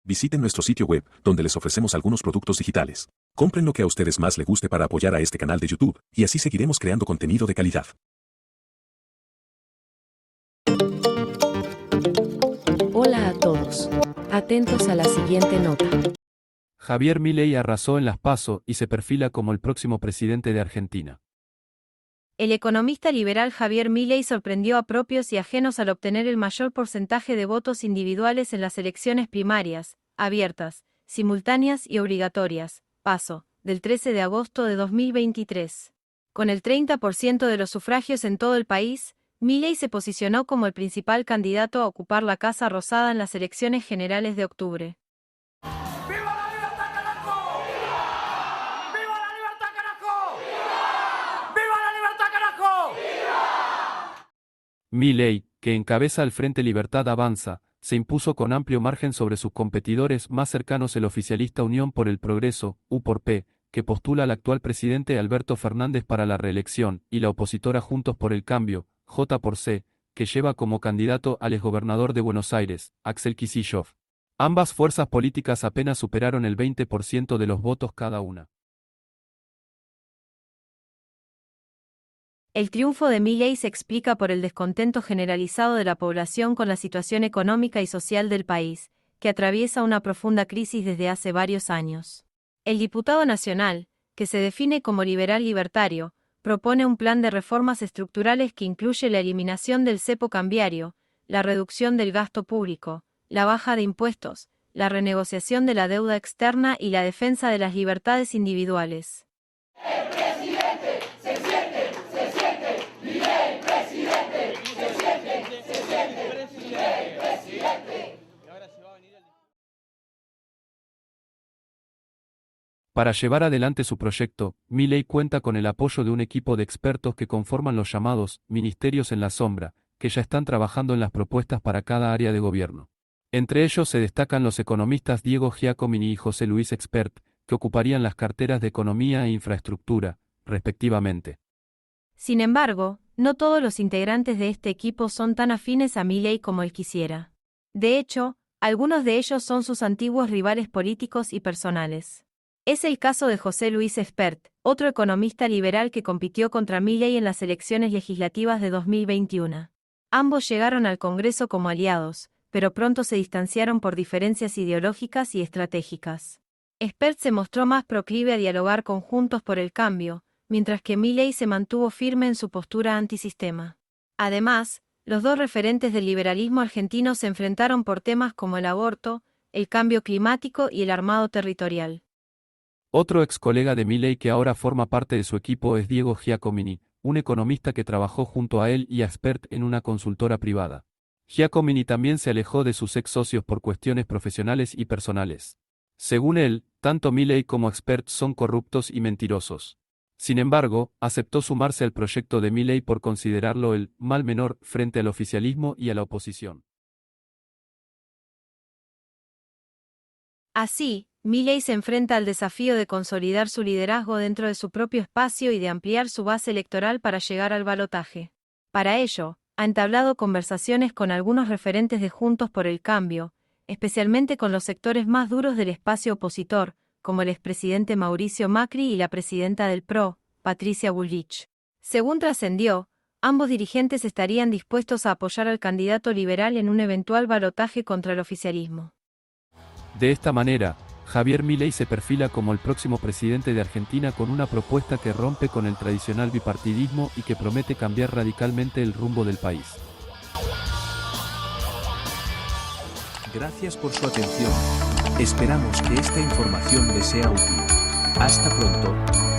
Visiten nuestro sitio web, donde les ofrecemos algunos productos digitales. Compren lo que a ustedes más les guste para apoyar a este canal de YouTube, y así seguiremos creando contenido de calidad. Hola a todos. Atentos a la siguiente nota. Javier Milei arrasó en las PASO y se perfila como el próximo presidente de Argentina. El economista liberal Javier Milei sorprendió a propios y ajenos al obtener el mayor porcentaje de votos individuales en las elecciones primarias, abiertas, simultáneas y obligatorias, PASO, del 13 de agosto de 2023. Con el 30% de los sufragios en todo el país, Milei se posicionó como el principal candidato a ocupar la Casa Rosada en las elecciones generales de octubre. Milei, que encabeza el Frente Libertad Avanza, se impuso con amplio margen sobre sus competidores más cercanos, el oficialista Unión por el Progreso, U por P, que postula al actual presidente Alberto Fernández para la reelección, y la opositora Juntos por el Cambio, J por C, que lleva como candidato al exgobernador de Buenos Aires, Axel Kicillof. Ambas fuerzas políticas apenas superaron el 20% de los votos cada una. El triunfo de Milei se explica por el descontento generalizado de la población con la situación económica y social del país, que atraviesa una profunda crisis desde hace varios años. El diputado nacional, que se define como liberal libertario, propone un plan de reformas estructurales que incluye la eliminación del cepo cambiario, la reducción del gasto público, la baja de impuestos, la renegociación de la deuda externa y la defensa de las libertades individuales. Para llevar adelante su proyecto, Milei cuenta con el apoyo de un equipo de expertos que conforman los llamados ministerios en la sombra, que ya están trabajando en las propuestas para cada área de gobierno. Entre ellos se destacan los economistas Diego Giacomini y José Luis Expert, que ocuparían las carteras de Economía e Infraestructura, respectivamente. Sin embargo, no todos los integrantes de este equipo son tan afines a Milei como él quisiera. De hecho, algunos de ellos son sus antiguos rivales políticos y personales. Es el caso de José Luis Expert, otro economista liberal que compitió contra Milei en las elecciones legislativas de 2021. Ambos llegaron al Congreso como aliados, pero pronto se distanciaron por diferencias ideológicas y estratégicas. Expert se mostró más proclive a dialogar con Juntos por el Cambio, mientras que Milei se mantuvo firme en su postura antisistema. Además, los dos referentes del liberalismo argentino se enfrentaron por temas como el aborto, el cambio climático y el armado territorial. Otro ex colega de Milei que ahora forma parte de su equipo es Diego Giacomini, un economista que trabajó junto a él y a Expert en una consultora privada. Giacomini también se alejó de sus ex socios por cuestiones profesionales y personales. Según él, tanto Milei como Expert son corruptos y mentirosos. Sin embargo, aceptó sumarse al proyecto de Milei por considerarlo el mal menor frente al oficialismo y a la oposición. Así, Milei se enfrenta al desafío de consolidar su liderazgo dentro de su propio espacio y de ampliar su base electoral para llegar al balotaje. Para ello, ha entablado conversaciones con algunos referentes de Juntos por el Cambio, especialmente con los sectores más duros del espacio opositor, como el expresidente Mauricio Macri y la presidenta del PRO, Patricia Bullrich. Según trascendió, ambos dirigentes estarían dispuestos a apoyar al candidato liberal en un eventual balotaje contra el oficialismo. De esta manera, Javier Milei se perfila como el próximo presidente de Argentina con una propuesta que rompe con el tradicional bipartidismo y que promete cambiar radicalmente el rumbo del país. Gracias por su atención. Esperamos que esta información les sea útil. Hasta pronto.